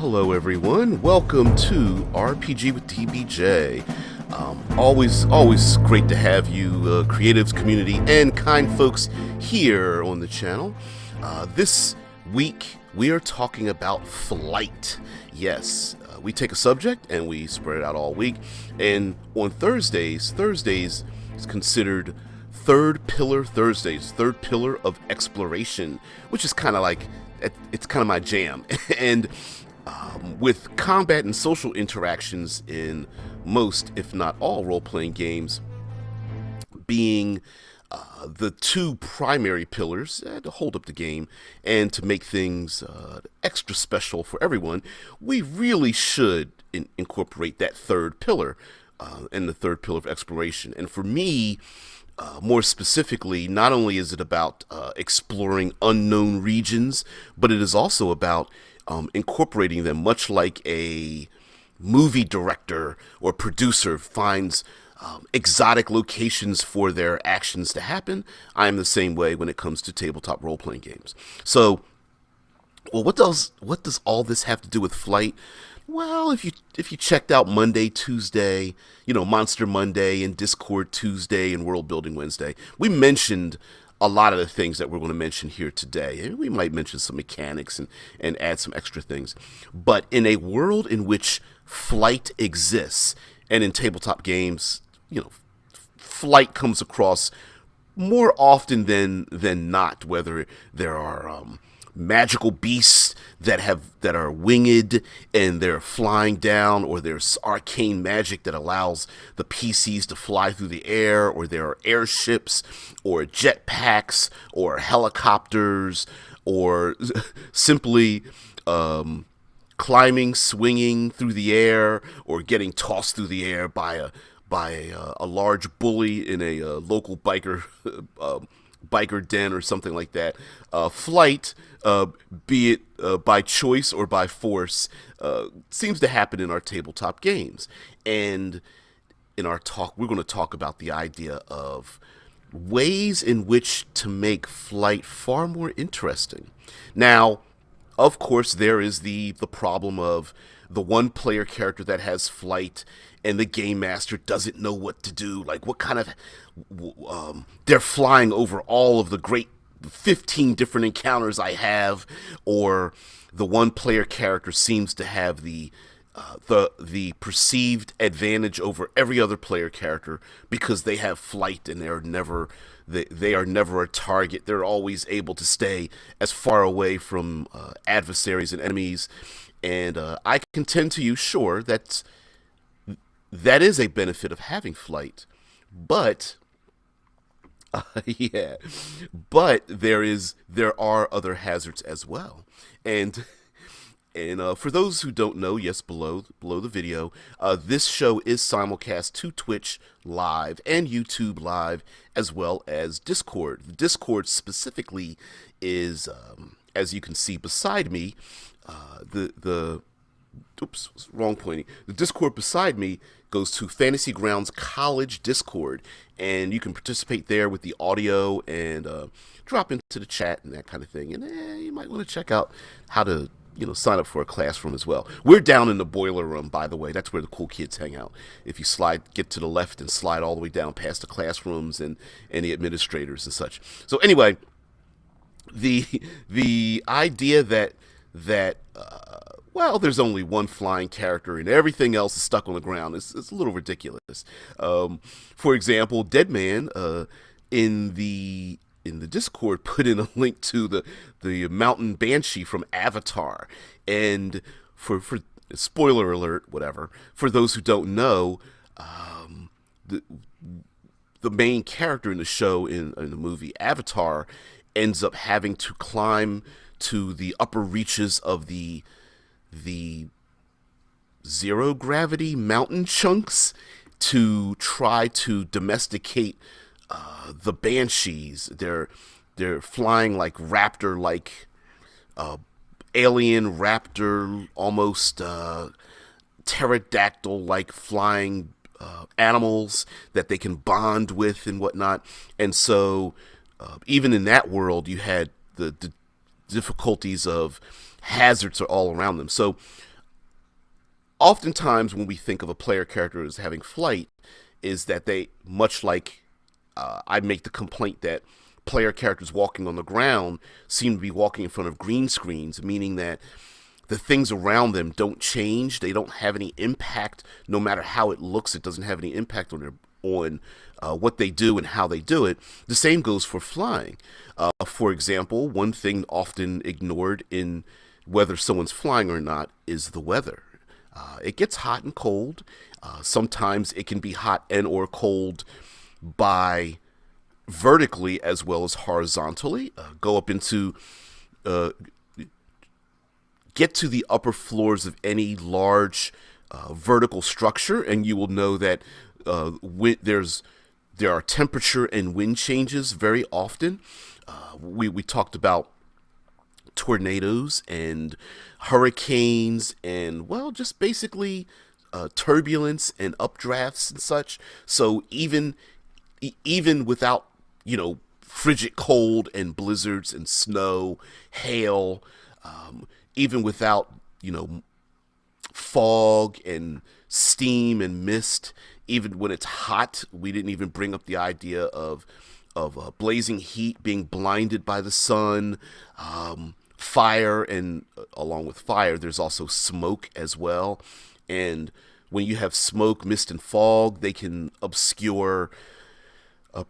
Hello everyone, welcome to RPG with TBJ. Always great to have you, creatives, community, and kind folks here on the channel. This week we are talking about flight. Yes, we take a subject and we spread it out all week. And on Thursdays is considered third pillar Thursdays, third pillar of exploration, which is kind of like, it's kind of my jam. And with combat and social interactions in most, if not all, role-playing games being the two primary pillars to hold up the game and to make things extra special for everyone, we really should incorporate that third pillar and the third pillar of exploration. And for me, more specifically, not only is it about exploring unknown regions, but it is also about incorporating them, much like a movie director or producer finds exotic locations for their actions to happen. I am the same way when it comes to tabletop role-playing games. So, well, what does all this have to do with flight? Well, if you checked out Monday, Tuesday, Monster Monday and Discord Tuesday and World Building Wednesday, we mentioned a lot of the things that we're going to mention here today. And we might mention some mechanics and add some extra things. But in a world in which flight exists, and in tabletop games, flight comes across more often than not, whether there are magical beasts that are winged and they're flying down, or there's arcane magic that allows the PCs to fly through the air, or there are airships or jetpacks or helicopters, or simply climbing, swinging through the air, or getting tossed through the air by a large bully in a local biker den or something like that. Flight, be it by choice or by force, seems to happen in our tabletop games. And in our talk, we're going to talk about the idea of ways in which to make flight far more interesting. Now, of course, there is the problem of the one player character that has flight and the game master doesn't know what to do. Like, what kind of they're flying over all of the great 15 different encounters I have, or the one player character seems to have the perceived advantage over every other player character because they have flight and they are never a target. They're always able to stay as far away from adversaries and enemies. And I contend to you, sure, that is a benefit of having flight, but yeah, but there are other hazards as well. And for those who don't know, yes, below the video, this show is simulcast to Twitch Live and YouTube Live, as well as Discord. The Discord specifically is, as you can see beside me, oops, wrong pointing. The Discord beside me goes to Fantasy Grounds College Discord, and you can participate there with the audio and drop into the chat and that kind of thing. And you might want to check out how to sign up for a classroom as well. We're down in the boiler room, by the way. That's where the cool kids hang out. If you get to the left and slide all the way down past the classrooms and the administrators and such. So anyway, the idea that well, there's only one flying character and everything else is stuck on the ground it's a little ridiculous. For example, Deadman in the Discord put in a link to the mountain banshee from Avatar, and for spoiler alert, whatever, for those who don't know, the main character in the show, in the movie Avatar, ends up having to climb to the upper reaches of the zero gravity mountain chunks to try to domesticate the banshees. They're flying like raptor-like, alien raptor, almost pterodactyl-like flying animals that they can bond with and whatnot. And so even in that world, you had the difficulties of hazards are all around them. So oftentimes when we think of a player character as having flight, is that they, much like I make the complaint that player characters walking on the ground seem to be walking in front of green screens, meaning that the things around them don't change. They don't have any impact, no matter how it looks. It doesn't have any impact on what they do and how they do it. The same goes for flying. For example, one thing often ignored in whether someone's flying or not is the weather. It gets hot and cold. Sometimes it can be hot and or cold by vertically as well as horizontally. Go up into get to the upper floors of any large vertical structure, and you will know that there are temperature and wind changes very often. We talked about tornadoes and hurricanes and, well, just basically turbulence and updrafts and such. So even without, frigid cold and blizzards and snow, hail, even without, fog and steam and mist, even when it's hot, we didn't even bring up the idea of blazing heat, being blinded by the sun, fire, and along with fire, there's also smoke as well. And when you have smoke, mist, and fog, they can obscure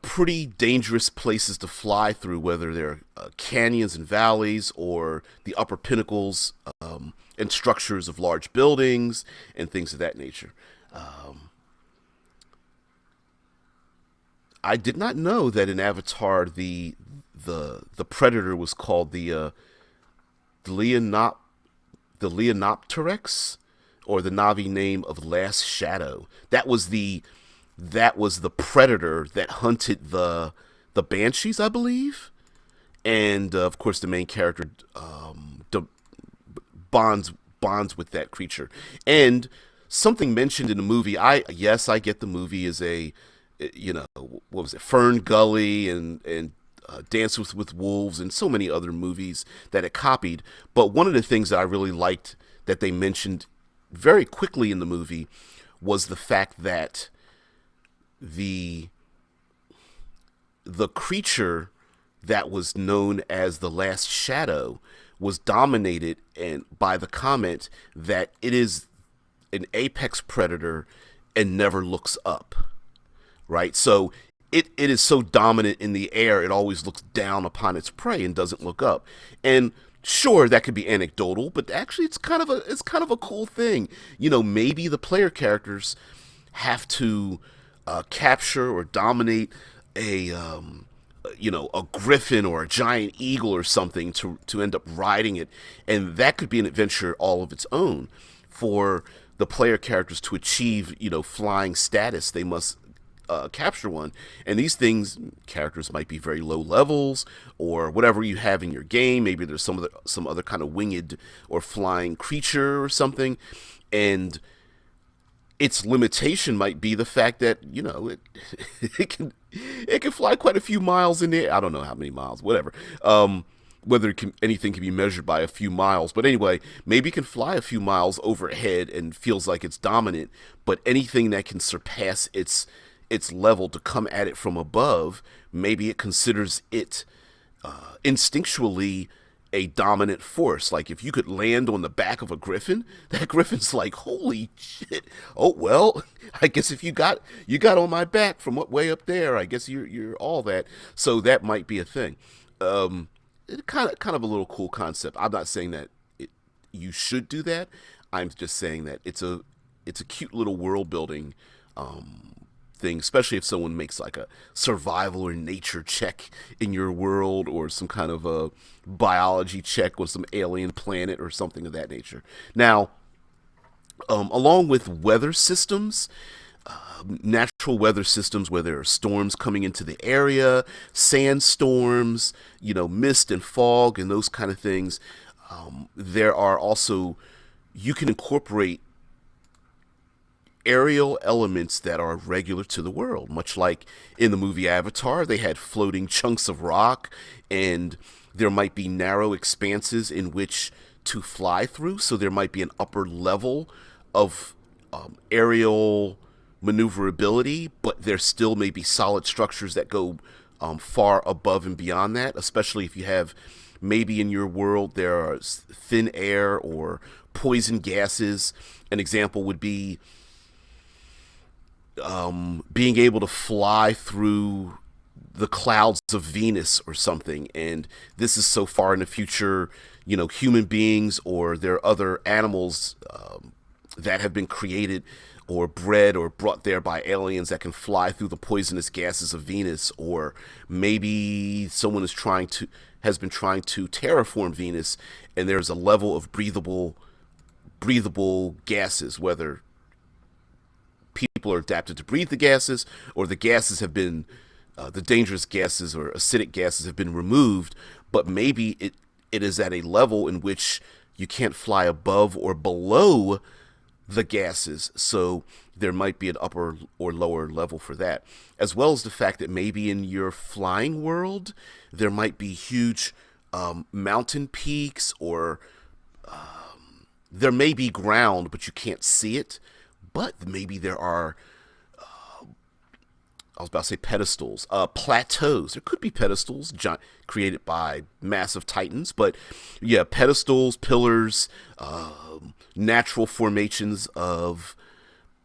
pretty dangerous places to fly through, whether they're canyons and valleys or the upper pinnacles and structures of large buildings and things of that nature. I did not know that in Avatar the predator was called the Leonopteryx, or the Na'vi name of Last Shadow. That was the predator that hunted the banshees, I believe, and of course the main character bonds with that creature. And something mentioned in the movie, I get the movie is a, what was it, Fern Gully and Dance with Wolves and so many other movies that it copied. But one of the things that I really liked that they mentioned very quickly in the movie was the fact that the creature that was known as the Last Shadow was dominated and by the comment that it is an apex predator and never looks up. Right? So it is so dominant in the air, it always looks down upon its prey and doesn't look up. And sure, that could be anecdotal, but actually it's kind of a cool thing. Maybe the player characters have to capture or dominate a griffin or a giant eagle or something to end up riding it, and that could be an adventure all of its own. For the player characters to achieve, flying status, they must capture one. And these characters might be very low levels or whatever you have in your game. Maybe there's some other kind of winged or flying creature or something, and its limitation might be the fact that it can fly quite a few miles in the air. I don't know how many miles, whatever. Whether anything can be measured by a few miles, but anyway, maybe it can fly a few miles overhead and feels like it's dominant. But anything that can surpass its level to come at it from above, maybe it considers it instinctually a dominant force. Like if you could land on the back of a griffin, that griffin's like, holy shit. Oh well, I guess if you got on my back from way up there, I guess you're all that. So that might be a thing. It kind of a little cool concept. I'm not saying that you should do that. I'm just saying that it's a cute little world building thing, especially if someone makes like a survival or nature check in your world, or some kind of a biology check with some alien planet or something of that nature. Now, along with weather systems, natural weather systems where there are storms coming into the area, sandstorms, mist and fog and those kind of things, there are also, you can incorporate aerial elements that are regular to the world, much like in the movie Avatar. They had floating chunks of rock, and there might be narrow expanses in which to fly through, so there might be an upper level of aerial maneuverability, but there still may be solid structures that go far above and beyond that, especially if you have maybe in your world there are thin air or poison gases. An example would be being able to fly through the clouds of Venus or something. And this is so far in the future, human beings or there are other animals that have been created or bred or brought there by aliens that can fly through the poisonous gases of Venus, or maybe someone has been trying to terraform Venus, and there's a level of breathable gases, whether people are adapted to breathe the gases or the gases have been the dangerous gases or acidic gases have been removed, but maybe it is at a level in which you can't fly above or below the gases. So there might be an upper or lower level for that, as well as the fact that maybe in your flying world there might be huge mountain peaks, or there may be ground but you can't see it, but maybe there are I was about to say pedestals, plateaus. There could be pedestals created by massive titans, but yeah, pedestals, pillars, natural formations of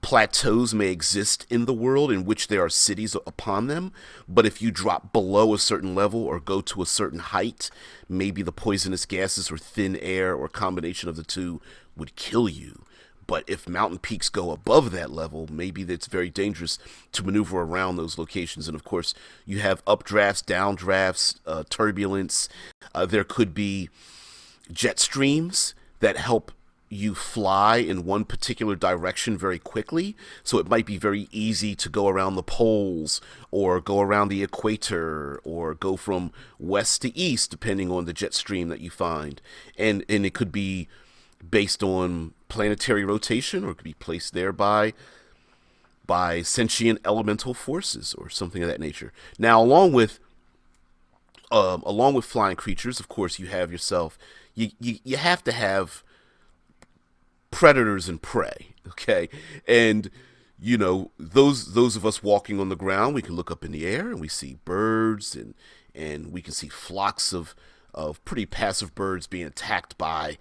plateaus may exist in the world in which there are cities upon them. But if you drop below a certain level or go to a certain height, maybe the poisonous gases or thin air or a combination of the two would kill you. But if mountain peaks go above that level, maybe it's very dangerous to maneuver around those locations. And of course, you have updrafts, downdrafts, turbulence. There could be jet streams that help you fly in one particular direction very quickly. So it might be very easy to go around the poles or go around the equator or go from west to east, depending on the jet stream that you find. And it could be based on planetary rotation, or it could be placed there by sentient elemental forces or something of that nature. Now, along with flying creatures, of course, you have yourself. You have to have predators and prey. Okay, and those of us walking on the ground, we can look up in the air and we see birds, and we can see flocks of pretty passive birds being attacked by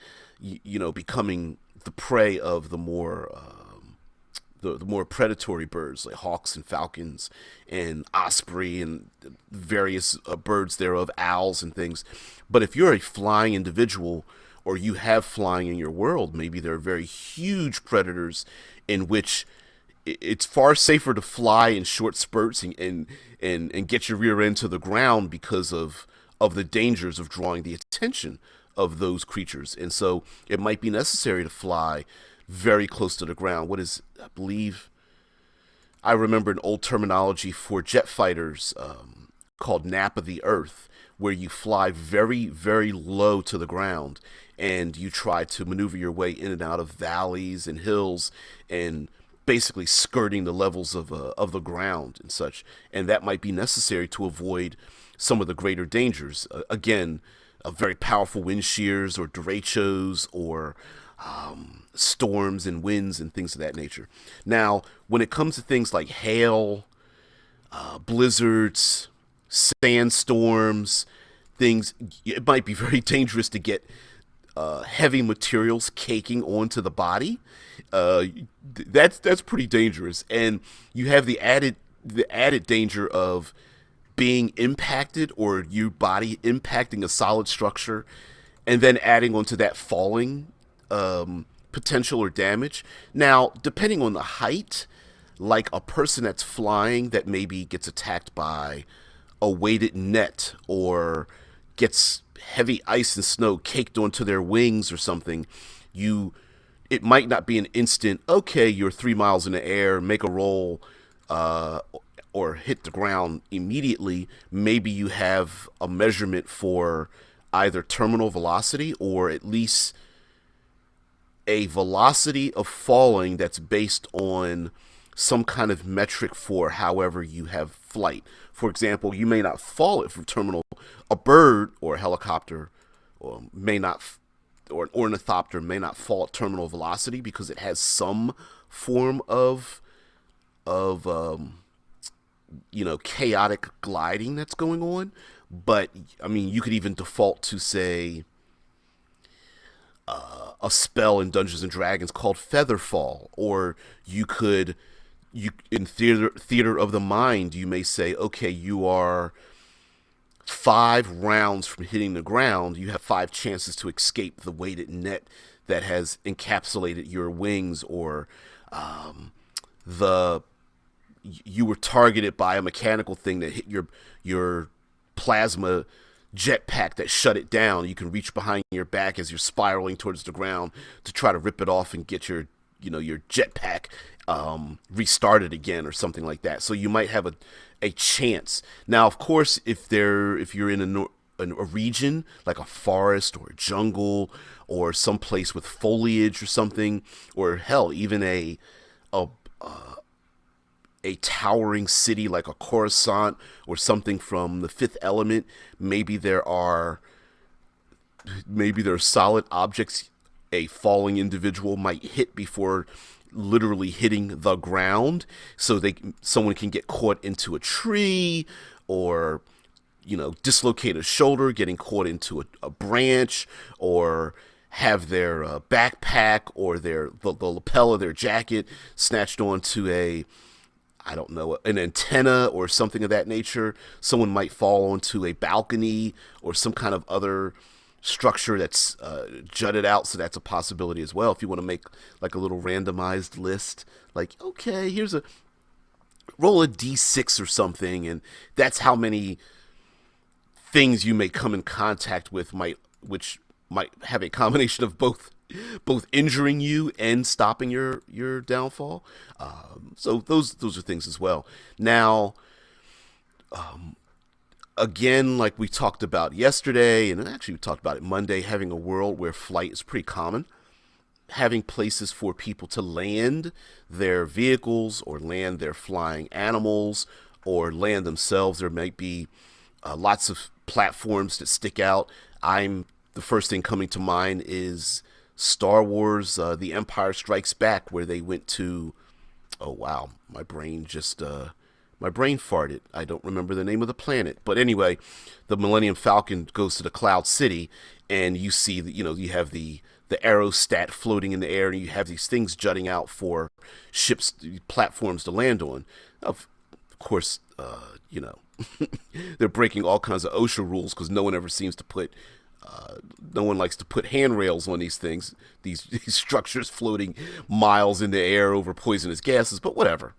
becoming the prey of the more predatory birds like hawks and falcons and osprey and various birds thereof, owls and things. But if you're a flying individual or you have flying in your world, maybe there are very huge predators in which it's far safer to fly in short spurts and get your rear end to the ground because of the dangers of drawing the attention of those creatures. And so it might be necessary to fly very close to the ground. I remember an old terminology for jet fighters called nap of the earth, where you fly very, very low to the ground and you try to maneuver your way in and out of valleys and hills and basically skirting the levels of the ground and such. And that might be necessary to avoid some of the greater dangers. Again, very powerful wind shears or derechos or storms and winds and things of that nature. Now, when it comes to things like hail, blizzards, sandstorms, it might be very dangerous to get heavy materials caking onto the body. That's pretty dangerous, and you have the added danger of being impacted or your body impacting a solid structure and then adding onto that falling potential or damage. Now, depending on the height, like a person that's flying that maybe gets attacked by a weighted net or gets heavy ice and snow caked onto their wings or something, it might not be an instant, okay, you're 3 miles in the air, make a roll, or hit the ground immediately. Maybe you have a measurement for either terminal velocity or at least a velocity of falling that's based on some kind of metric for however you have flight. For example, you may not fall it from terminal. A bird or a helicopter may not or an ornithopter may not fall at terminal velocity because it has some form of chaotic gliding that's going on. But I mean, you could even default to say a spell in Dungeons and Dragons called Featherfall, or you in theater of the mind, you may say, okay, you are 5 rounds from hitting the ground. You have 5 chances to escape the weighted net that has encapsulated your wings, or the you were targeted by a mechanical thing that hit your plasma jetpack that shut it down. You can reach behind your back as you're spiraling towards the ground to try to rip it off and get your jetpack restarted again or something like that. So you might have a chance. Now, of course, if you're in a region like a forest or a jungle or some place with foliage or something, or hell, even a towering city like a Coruscant or something from the Fifth Element, maybe there are solid objects a falling individual might hit before literally hitting the ground, so someone can get caught into a tree, or dislocate a shoulder getting caught into a branch, or have their backpack or the lapel of their jacket snatched onto an antenna or something of that nature. Someone might fall onto a balcony or some kind of other structure that's jutted out, so that's a possibility as well. If you want to make like a little randomized list, like, okay, here's a roll a d6 or something, and that's how many things you may come in contact with, which might have a combination of both injuring you and stopping your downfall. So those are things as well. Now, again, like we talked about yesterday, and actually we talked about it Monday, having a world where flight is pretty common. Having places for people to land their vehicles or land their flying animals or land themselves. There might be lots of platforms that stick out. The first thing coming to mind is Star Wars, The Empire Strikes Back, where they went to, oh wow, my brain farted. I don't remember the name of the planet. But anyway, the Millennium Falcon goes to the Cloud City, and you see that, you have the aerostat floating in the air, and you have these things jutting out for ships, platforms to land on. Of course, they're breaking all kinds of OSHA rules because no one likes to put handrails on these things, these structures floating miles in the air over poisonous gases. But whatever,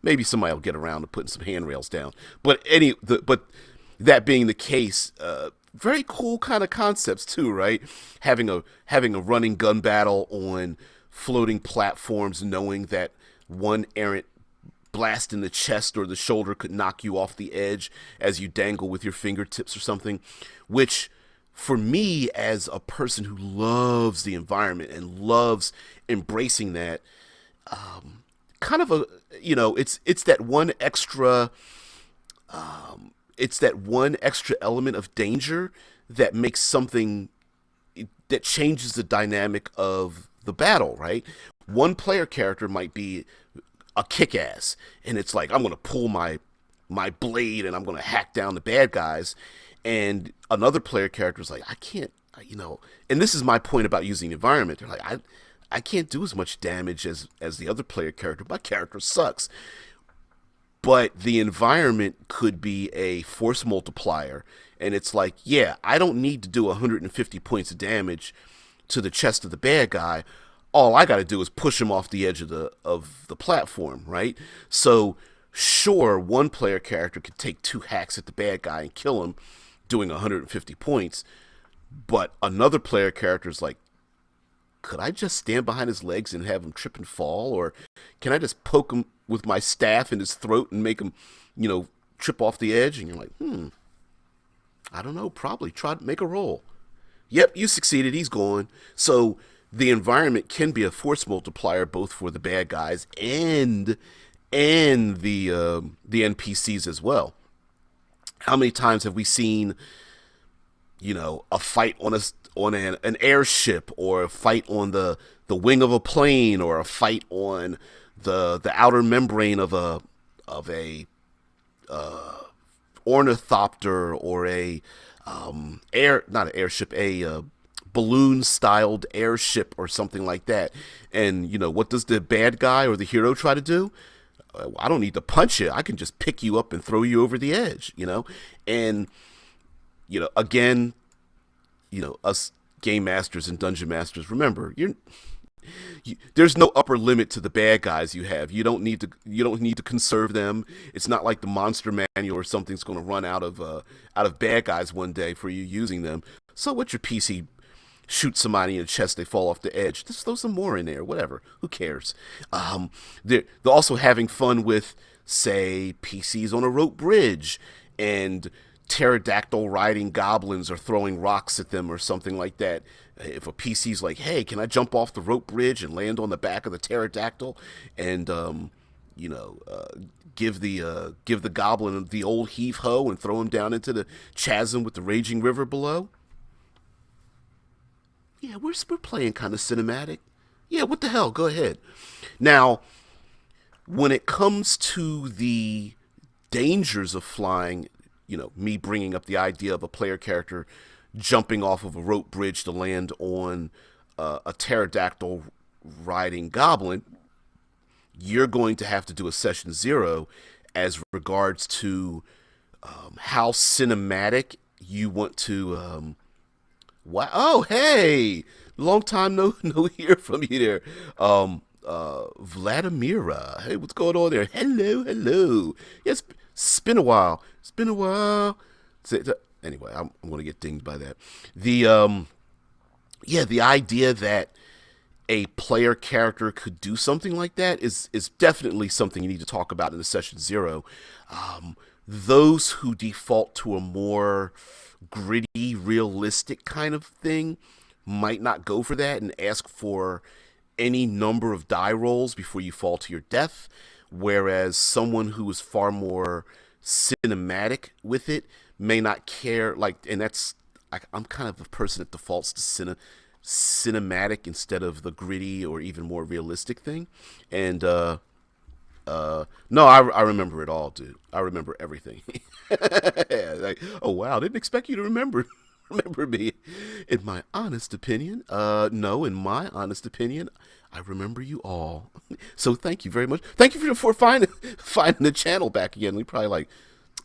maybe somebody will get around to putting some handrails down. But that being the case, very cool kind of concepts too, right? Having a running gun battle on floating platforms, knowing that one errant blast in the chest or the shoulder could knock you off the edge as you dangle with your fingertips or something, which for me, as a person who loves the environment and loves embracing that, kind of it's that one extra element of danger that makes something that changes the dynamic of the battle, right? One player character might be a kick-ass, and it's like, I'm going to pull my blade and I'm going to hack down the bad guys. And another player character is like, I can't, and this is my point about using the environment. They're like, I can't do as much damage as the other player character. My character sucks. But the environment could be a force multiplier. And it's like, yeah, I don't need to do 150 points of damage to the chest of the bad guy. All I got to do is push him off the edge of the platform, right? So, sure, one player character could take 2 hacks at the bad guy and kill him, doing 150 points. But another player character is like, could I just stand behind his legs and have him trip and fall? Or can I just poke him with my staff in his throat and make him, trip off the edge? And you're like, I don't know, probably. Try to make a roll. Yep, you succeeded. He's gone. So the environment can be a force multiplier both for the bad guys and the NPCs as well. How many times have we seen, a fight on on an airship, or a fight on the wing of a plane, or a fight on the outer membrane of a ornithopter, or a air not an airship, a balloon styled airship or something like that. And what does the bad guy or the hero try to do? I don't need to punch you. I can just pick you up and throw you over the edge. And again, us game masters and dungeon masters, remember, there's no upper limit to the bad guys you have. You don't need to conserve them. It's not like the monster manual or something's going to run out of bad guys one day for you using them. So what's your PC? Shoot somebody in the chest, they fall off the edge. Just throw some more in there, whatever. Who cares? They're also having fun with, say, PCs on a rope bridge, and pterodactyl riding goblins are throwing rocks at them or something like that. If a PC's like, hey, can I jump off the rope bridge and land on the back of the pterodactyl and give the goblin the old heave ho and throw him down into the chasm with the raging river below? Yeah, we're playing kind of cinematic. Yeah, what the hell? Go ahead. Now, when it comes to the dangers of flying, me bringing up the idea of a player character jumping off of a rope bridge to land on a pterodactyl riding goblin, you're going to have to do a session 0 as regards to how cinematic you want to. Wow! Oh, hey, long time no hear from you there, Vladimira. Hey, what's going on there? Hello. Yes, it's been a while. Anyway, I'm going to get dinged by that. The idea that a player character could do something like that is definitely something you need to talk about in the session 0. Those who default to a more gritty, realistic kind of thing might not go for that and ask for any number of die rolls before you fall to your death, whereas someone who is far more cinematic with it may not care. And I'm kind of a person that defaults to cinematic instead of the gritty or even more realistic thing. And no, I remember it all, dude. I remember everything. Oh wow, didn't expect you to remember me. In my honest opinion, no, in my honest opinion, I remember you all. So thank you very much. Thank you for finding the channel back again. We probably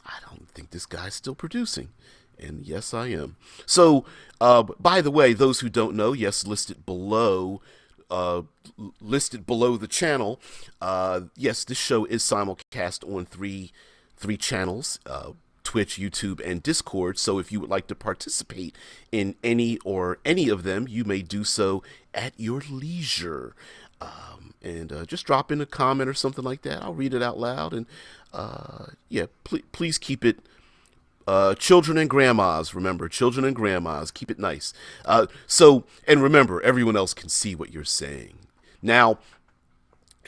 I don't think this guy's still producing. And yes, I am. So, by the way, those who don't know, yes, listed below the channel. Yes, this show is simulcast on three channels: Twitch, YouTube, and Discord. So if you would like to participate in any of them, you may do so at your leisure. And just drop in a comment or something like that. I'll read it out loud. And please keep it. Children and grandmas, remember, children and grandmas, keep it nice. And remember, everyone else can see what you're saying. Now,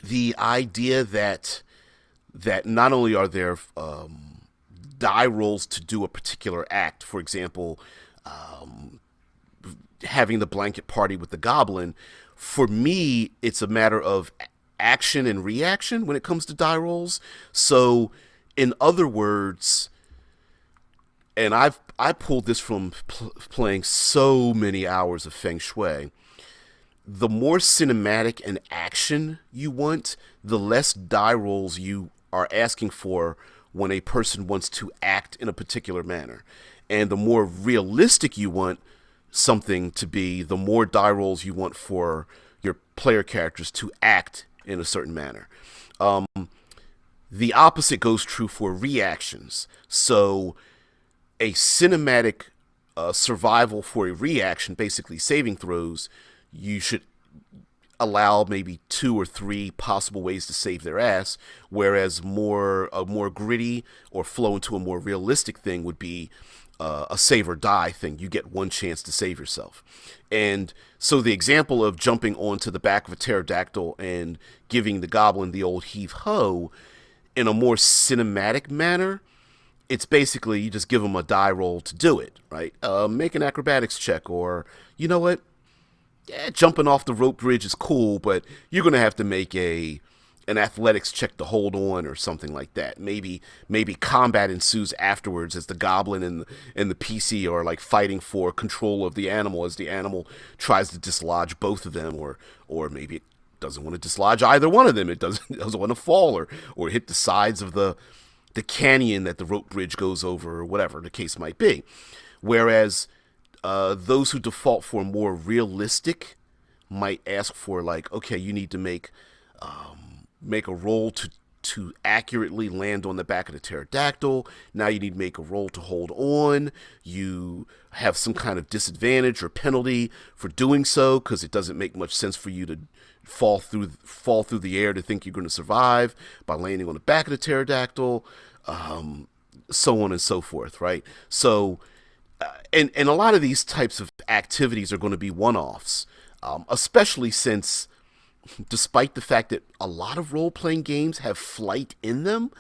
the idea that not only are there die rolls to do a particular act, for example, having the blanket party with the goblin, for me, it's a matter of action and reaction when it comes to die rolls. So, in other words, and I pulled this from playing so many hours of Feng Shui. The more cinematic and action you want, the less die rolls you are asking for when a person wants to act in a particular manner. And the more realistic you want something to be, the more die rolls you want for your player characters to act in a certain manner. The opposite goes true for reactions. So a cinematic survival for a reaction, basically saving throws, you should allow maybe 2 or 3 possible ways to save their ass, whereas a more gritty or flow into a more realistic thing would be a save or die thing. You get one chance to save yourself. And so the example of jumping onto the back of a pterodactyl and giving the goblin the old heave-ho in a more cinematic manner it's basically you just give them a die roll to do it, right? Make an acrobatics check, or you know what? Yeah, jumping off the rope bridge is cool, but you're gonna have to make a an athletics check to hold on or something like that. Maybe combat ensues afterwards as the goblin and the PC are like fighting for control of the animal as the animal tries to dislodge both of them, or maybe it doesn't want to dislodge either one of them. It doesn't want to fall or hit the sides of the canyon that the rope bridge goes over, or whatever the case might be. Whereas those who default for more realistic might ask for, like, okay, you need to make a roll to accurately land on the back of the pterodactyl. Now you need to make a roll to hold on. You have some kind of disadvantage or penalty for doing so because it doesn't make much sense for you to fall through the air to think you're going to survive by landing on the back of the pterodactyl, so on and so forth, right? So, and a lot of these types of activities are going to be one-offs, especially since, despite the fact that a lot of role-playing games have flight in them,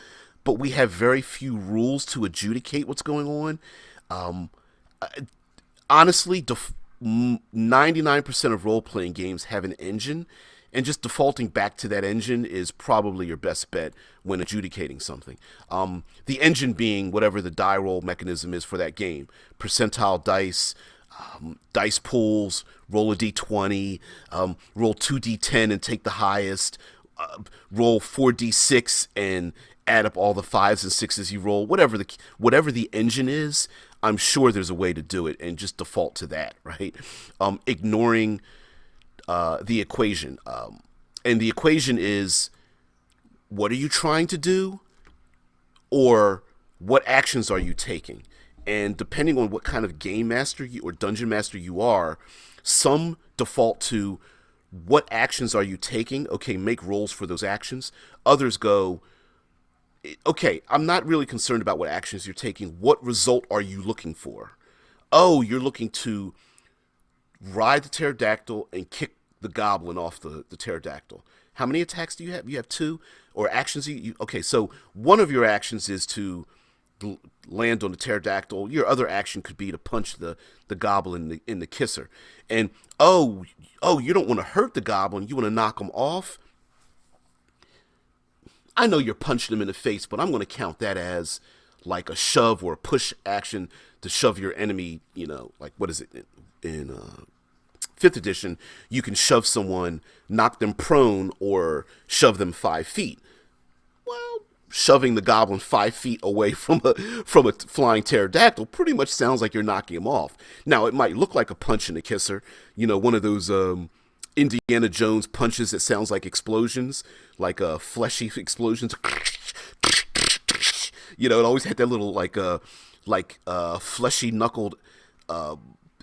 but we have very few rules to adjudicate what's going on. Um, Honestly, 99% of role-playing games have an engine, and just defaulting back to that engine is probably your best bet when adjudicating something. The engine being whatever the die roll mechanism is for that game. Percentile dice, dice pools, roll a d20, roll 2d10 and take the highest, roll 4d6 and add up all the fives and sixes you roll. Whatever the engine is, I'm sure there's a way to do it, and just default to that, right? Ignoring the equation. And the equation is, what are you trying to do? Or what actions are you taking? And depending on what kind of game master or dungeon master you are, some default to what actions are you taking? Okay, make rolls for those actions. Others go, okay, I'm not really concerned about what actions you're taking. What result are you looking for? Oh, you're looking to ride the pterodactyl and kick the goblin off the pterodactyl. How many attacks do you have? You have two? Or actions? Okay, so one of your actions is to land on the pterodactyl. Your other action could be to punch the goblin in the kisser. And you don't want to hurt the goblin. You want to knock him off. I know you're punching him in the face, but I'm going to count that as like a shove or a push action to shove your enemy. Like, what is it in 5th edition? You can shove someone, knock them prone, or shove them 5 feet. Well, shoving the goblin 5 feet away from a flying pterodactyl pretty much sounds like you're knocking him off. Now, it might look like a punch in the kisser, one of those Indiana Jones punches that sounds like explosions, like fleshy explosions. It always had that little fleshy knuckled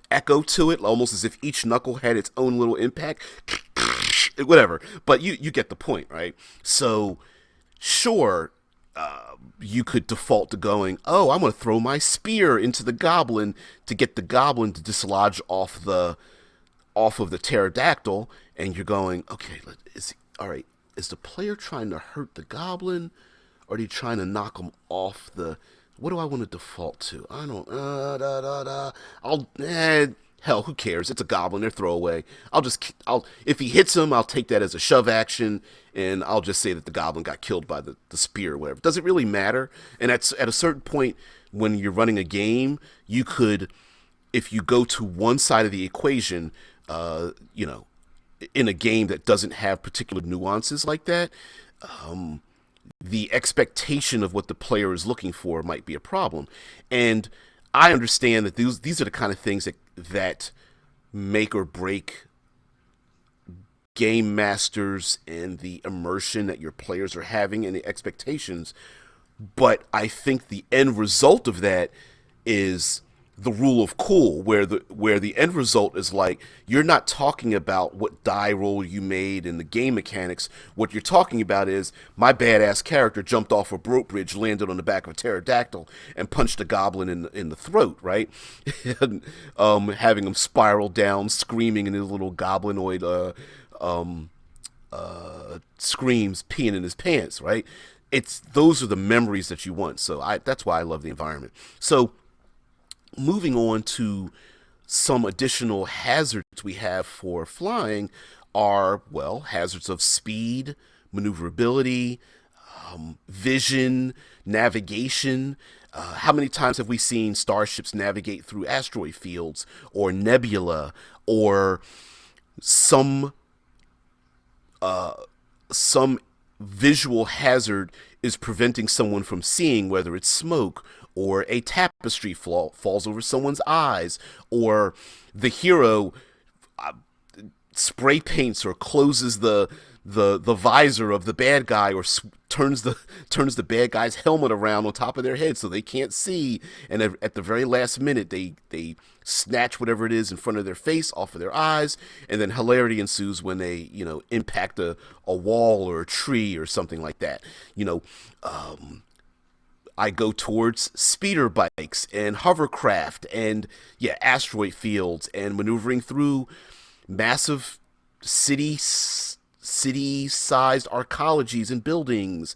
echo to it, almost as if each knuckle had its own little impact. Whatever, but you get the point, right? So, sure, you could default to going, oh, I'm going to throw my spear into the goblin to get the goblin to dislodge off of the pterodactyl, and you're going, okay, all right, is the player trying to hurt the goblin, or are you trying to knock him off the... What do I want to default to? I don't... hell, who cares? It's a goblin. They're throwaway. If he hits him, I'll take that as a shove action, and I'll just say that the goblin got killed by the spear or whatever. Does it really matter? And at a certain point, when you're running a game, you could, if you go to one side of the equation, in a game that doesn't have particular nuances like that, the expectation of what the player is looking for might be a problem. And I understand that these are the kind of things that make or break game masters and the immersion that your players are having and the expectations. But I think the end result of that is the rule of cool, where the end result is like, you're not talking about what die roll you made and the game mechanics. What you're talking about is, my badass character jumped off a rope bridge, landed on the back of a pterodactyl, and punched a goblin in the throat, right? And, having him spiral down, screaming in his little goblinoid screams, peeing in his pants, right? it's those are the memories that you want. So that's why I love the environment. So moving on to some additional hazards we have for flying are, well, hazards of speed, maneuverability, vision, navigation. How many times have we seen starships navigate through asteroid fields or nebula or some some visual hazard is preventing someone from seeing, whether it's smoke or a tapestry falls over someone's eyes, or the hero spray paints or closes the visor of the bad guy, or turns the bad guy's helmet around on top of their head so they can't see, and at the very last minute they snatch whatever it is in front of their face off of their eyes, and then hilarity ensues when they impact a wall or a tree or something like that. I go towards speeder bikes and hovercraft and asteroid fields and maneuvering through massive city-sized arcologies and buildings,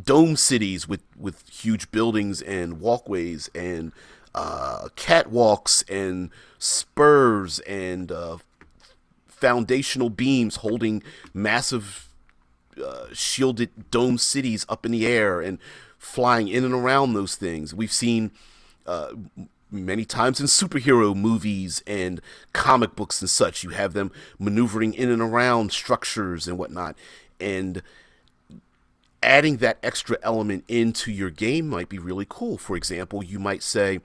dome cities with huge buildings and walkways and catwalks and spurs and foundational beams holding massive shielded dome cities up in the air and flying in and around those things. We've seen many times in superhero movies and comic books and such. You have them maneuvering in and around structures and whatnot. And adding that extra element into your game might be really cool. For example, you might say,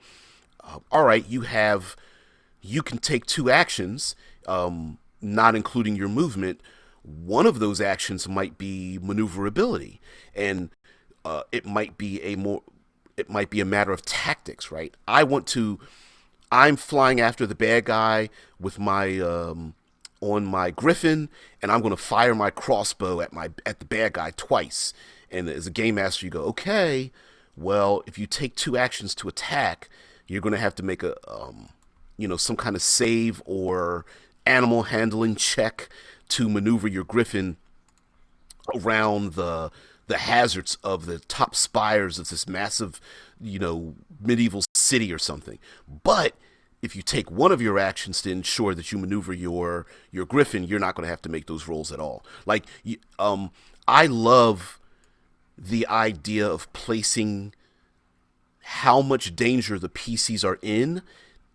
all right, you can take two actions, not including your movement. One of those actions might be maneuverability, and it might be a matter of tactics, right? I'm flying after the bad guy with my on my griffin, and I'm going to fire my crossbow at the bad guy twice. And as a game master, you go, okay, well, if you take two actions to attack, you're going to have to make some kind of save or animal handling check to maneuver your griffin around the hazards of the top spires of this massive, medieval city or something. But if you take one of your actions to ensure that you maneuver your griffin, you're not going to have to make those rolls at all. Like, I love the idea of placing how much danger the PCs are in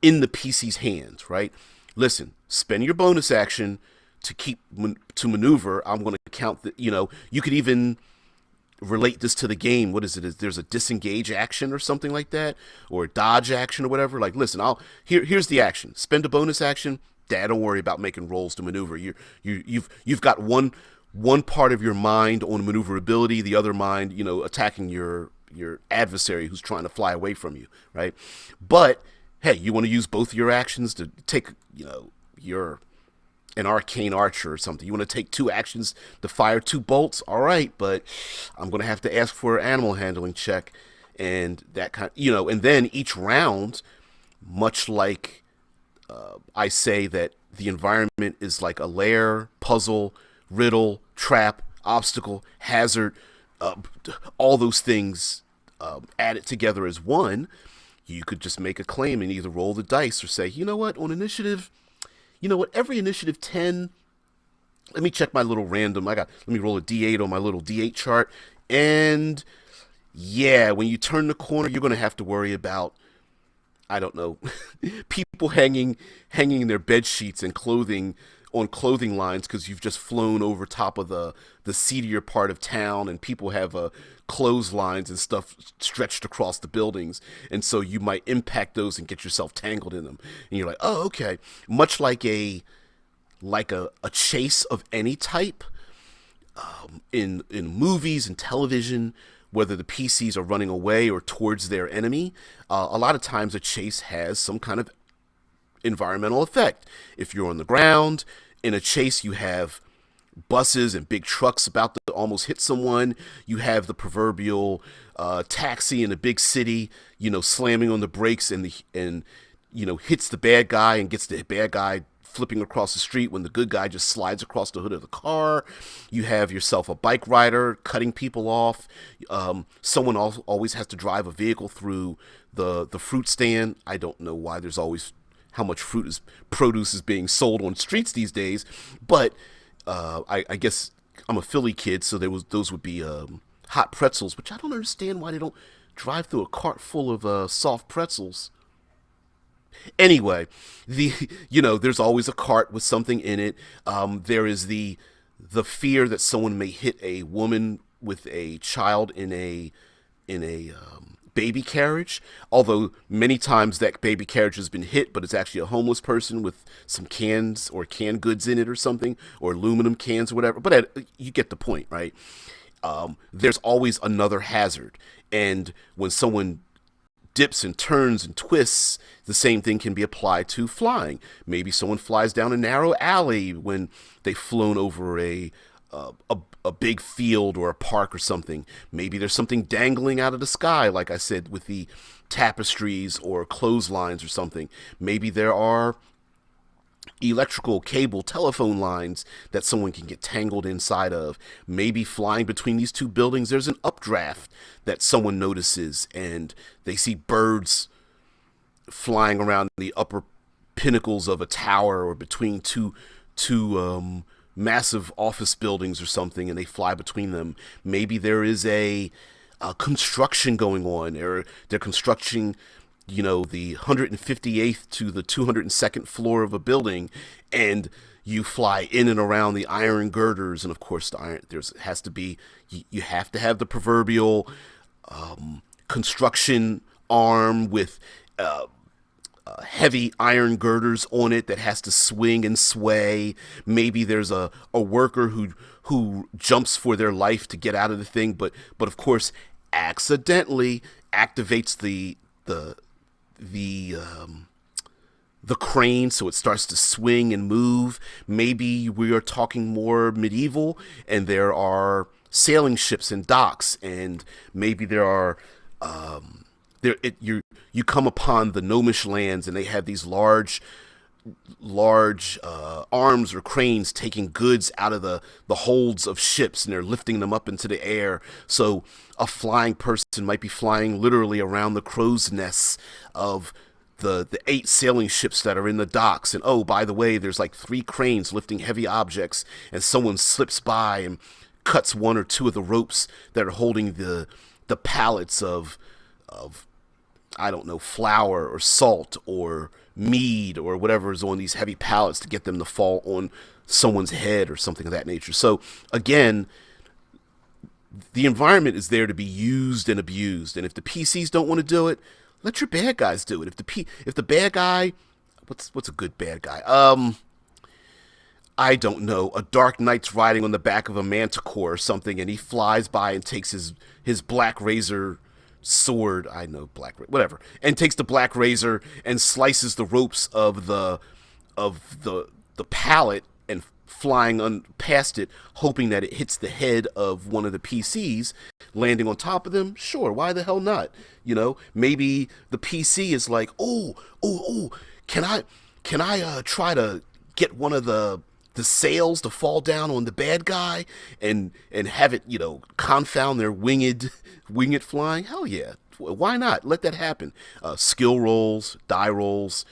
the PC's hands, right? Listen, spend your bonus action to maneuver. I'm going to count that. You could even relate this to the game. What is it? There's a disengage action or something like that, or a dodge action or whatever. Like, listen, here's the action. Spend a bonus action. Dad, don't worry about making rolls to maneuver. You've got one part of your mind on maneuverability, the other mind, attacking your adversary who's trying to fly away from you, right? But hey, you want to use both of your actions to take, you're an arcane archer or something. You want to take two actions to fire two bolts? All right, but I'm going to have to ask for an animal handling check and that kind, and then each round, much like I say that the environment is like a lair, puzzle, riddle, trap, obstacle, hazard, all those things added together as one. You could just make a claim and either roll the dice or say, on initiative, every initiative 10, let me check my little random, let me roll a D8 on my little D8 chart, and when you turn the corner, you're going to have to worry about, I don't know, people hanging their bed sheets and clothing on clothing lines because you've just flown over top of the seedier part of town, and people have clotheslines and stuff stretched across the buildings, and so you might impact those and get yourself tangled in them, and you're like, oh, okay. Much like a chase of any type, in movies and television, whether the PCs are running away or towards their enemy, a lot of times a chase has some kind of environmental effect. If you're on the ground in a chase, you have buses and big trucks about to almost hit someone. You have the proverbial taxi in a big city, slamming on the brakes and hits the bad guy and gets the bad guy flipping across the street when the good guy just slides across the hood of the car. You have yourself a bike rider cutting people off. Someone always has to drive a vehicle through the fruit stand. I don't know why there's always how much produce is being sold on streets these days, but I guess I'm a Philly kid, so those would be hot pretzels, which I don't understand why they don't drive through a cart full of soft pretzels. Anyway, there's always a cart with something in it. There is the fear that someone may hit a woman with a child in a baby carriage. Although many times that baby carriage has been hit, but it's actually a homeless person with some cans or canned goods in it or something, or aluminum cans or whatever. But you get the point, right? There's always another hazard, and when someone dips and turns and twists, the same thing can be applied to flying. Maybe someone flies down a narrow alley when they've flown over a big field or a park or something. Maybe there's something dangling out of the sky, like I said, with the tapestries or clotheslines or something. Maybe there are electrical cable telephone lines that someone can get tangled inside of. Maybe flying between these two buildings, there's an updraft that someone notices and they see birds flying around the upper pinnacles of a tower or between two massive office buildings or something, and they fly between them. Maybe there is a construction going on, or they're constructing the 158th to the 202nd floor of a building, and you fly in and around the iron girders, and of course you have to have the proverbial construction arm with heavy iron girders on it that has to swing and sway. Maybe there's a worker who jumps for their life to get out of the thing, but of course accidentally activates the crane, so it starts to swing and move. Maybe we are talking more medieval, and there are sailing ships and docks, and maybe there are you come upon the gnomish lands, and they have these large arms or cranes taking goods out of the holds of ships, and they're lifting them up into the air. So a flying person might be flying literally around the crow's nests of the 8 sailing ships that are in the docks. And oh, by the way, there's like 3 cranes lifting heavy objects, and someone slips by and cuts 1 or 2 of the ropes that are holding the pallets of I don't know, flour or salt or mead or whatever is on these heavy pallets to get them to fall on someone's head or something of that nature. So again, the environment is there to be used and abused, and if the PCs don't want to do it, let your bad guys do it. If the bad guy, what's a good bad guy? I don't know. A Dark Knight's riding on the back of a manticore or something, and he flies by and takes his black razor sword, I know, whatever, and takes the black razor and slices the ropes of the pallet and flying past it, hoping that it hits the head of one of the PCs, landing on top of them. Sure, why the hell not? Maybe the PC is like, oh, can I try to get one of the sails to fall down on the bad guy and have it, confound their winged flying? Hell yeah. Why not? Let that happen. Skill rolls, die rolls,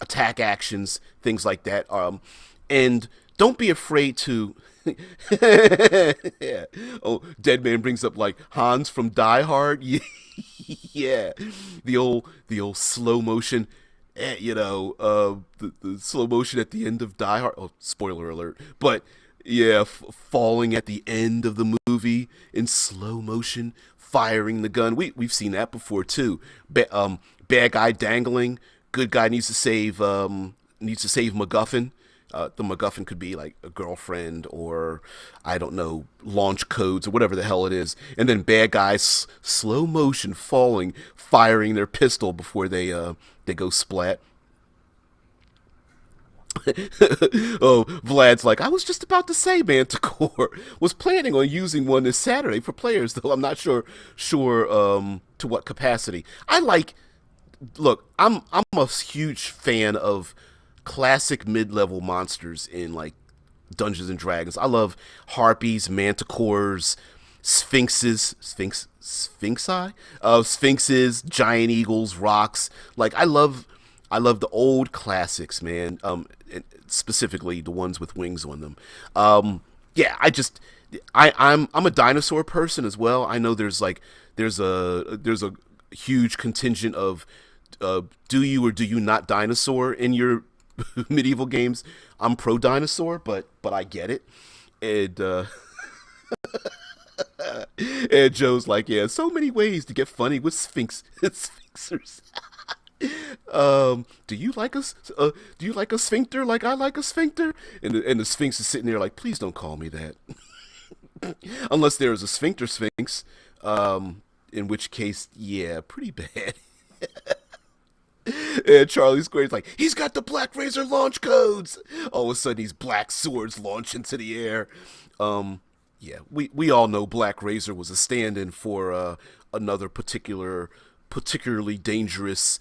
attack actions, things like that. And don't be afraid to yeah. Oh, Dead Man brings up like Hans from Die Hard. Yeah. The old slow motion, the slow motion at the end of Die Hard. Oh, spoiler alert. But yeah, falling at the end of the movie in slow motion, firing the gun. We've seen that before too. Bad guy dangling. Good guy needs to save MacGuffin. The MacGuffin could be like a girlfriend or, I don't know, launch codes or whatever the hell it is. And then bad guys, slow motion falling, firing their pistol before they go splat. Oh, Vlad's like, I was just about to say Manticore was planning on using one this Saturday for players, though I'm not sure to what capacity. Look, I'm a huge fan of classic mid-level monsters in like Dungeons and Dragons. I love harpies, manticores, sphinxes, giant eagles, rocks. Like I love the old classics, man. Specifically the ones with wings on them. Yeah, I'm a dinosaur person as well. I know there's a huge contingent of do you or do you not dinosaur in your medieval games. I'm pro dinosaur, but I get it. And and Joe's like, yeah, so many ways to get funny with sphinxers. Do you like do you like a sphincter like I like a sphincter? And the sphinx is sitting there like, please don't call me that. Unless there is a sphincter sphinx, in which case, yeah, pretty bad. And Charlie Square's like, he's got the Black Razor launch codes. All of a sudden, these black swords launch into the air. Yeah, we all know Black Razor was a stand-in for another particularly dangerous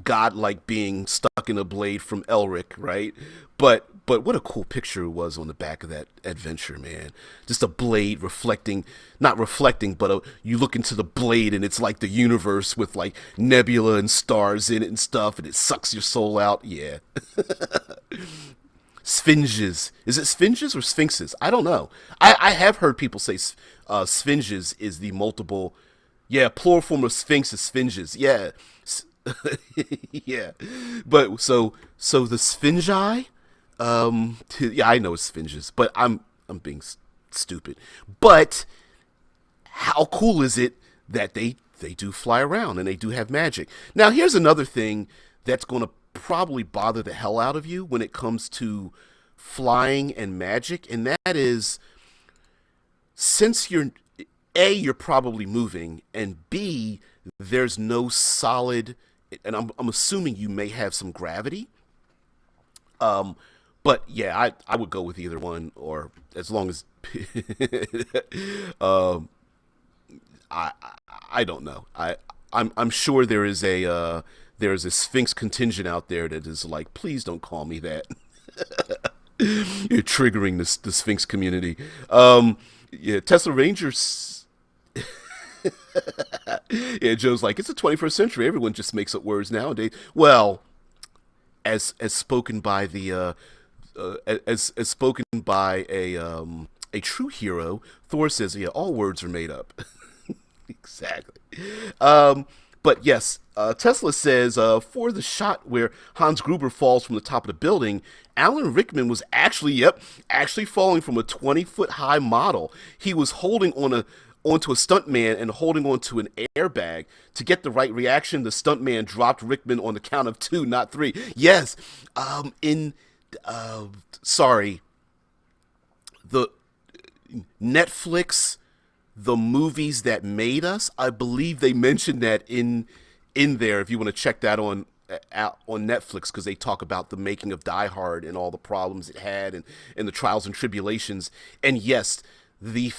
godlike being stuck in a blade from Elric, right? But what a cool picture it was on the back of that adventure, man. Just a blade reflecting, not reflecting, but you look into the blade and it's like the universe with like nebula and stars in it and stuff, and it sucks your soul out. Yeah. Sphinges. Is it sphinges or sphinxes? I don't know. I have heard people say sphinges is the multiple. Yeah, plural form of sphinx is sphinges. Yeah. Yeah. But so the sphingi, yeah, I know it's sphinges, but I'm being stupid. But how cool is it that they do fly around and they do have magic? Now, here's another thing that's going to probably bother the hell out of you when it comes to flying and magic, and that is, since you're probably moving, and B, there's no solid, and I'm assuming you may have some gravity. Um, but yeah, I would go with either one, or as long as um, I don't know. I'm sure there is a Sphinx contingent out there that is like, please don't call me that. You're triggering the Sphinx community. Yeah, Tesla Rangers. Yeah, Joe's like, it's the 21st century. Everyone just makes up words nowadays. Well, as spoken by the as spoken by a true hero, Thor says, yeah, all words are made up. Exactly. Um, but yes, Tesla says for the shot where Hans Gruber falls from the top of the building, Alan Rickman was actually, yep, actually falling from a 20-foot high model. He was holding onto a stuntman and holding onto an airbag. To get the right reaction, the stuntman dropped Rickman on the count of two, not three. Yes, in sorry, the Netflix, the movies that made us, I believe they mentioned that in there. If you want to check that on out on Netflix, because they talk about the making of Die Hard and all the problems it had, and the trials and tribulations. And yes, the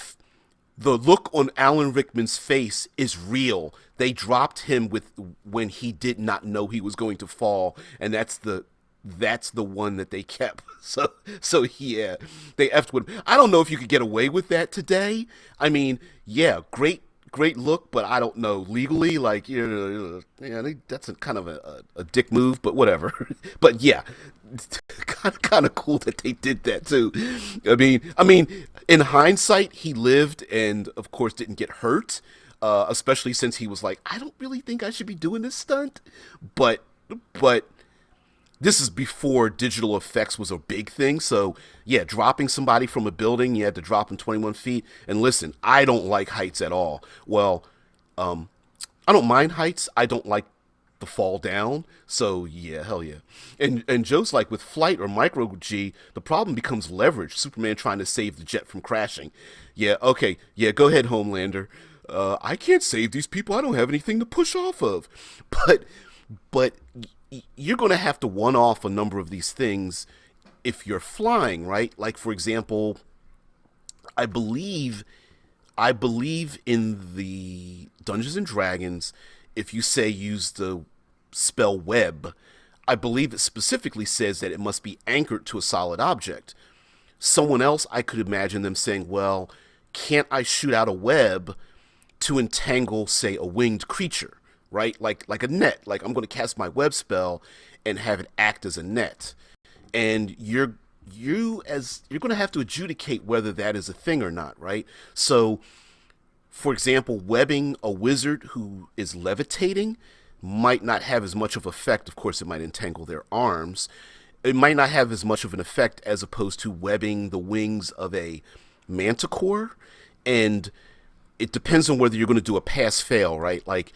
look on Alan Rickman's face is real. They dropped him with when he did not know he was going to fall, and that's the one that they kept. So yeah, they effed with him. I don't know if you could get away with that today. I mean, yeah, great look, but I don't know legally. Like, yeah, that's a kind of a dick move, but whatever. But yeah, kind of cool that they did that too. I mean, in hindsight, he lived and of course didn't get hurt. Especially since he was like, I don't really think I should be doing this stunt, but this is before digital effects was a big thing. So yeah, dropping somebody from a building, you had to drop them 21 feet. And listen, I don't like heights at all. Well, I don't mind heights. I don't like the fall down. So yeah, hell yeah. And Joe's like, with flight or micro G, the problem becomes leverage. Superman trying to save the jet from crashing. Yeah, okay, yeah, go ahead, Homelander. I can't save these people. I don't have anything to push off of. But but you're going to have to one off a number of these things if you're flying, right? Like, for example, I believe in the Dungeons and Dragons, if you say use the spell web, I believe it specifically says that it must be anchored to a solid object. Someone else, I could imagine them saying, well, can't I shoot out a web to entangle, say, a winged creature, right? Like a net. Like I'm going to cast my web spell and have it act as a net. And you're going to have to adjudicate whether that is a thing or not, right? So, for example, webbing a wizard who is levitating might not have as much of effect. Of course, it might entangle their arms. It might not have as much of an effect as opposed to webbing the wings of a manticore. And it depends on whether you're going to do a pass fail, right? Like,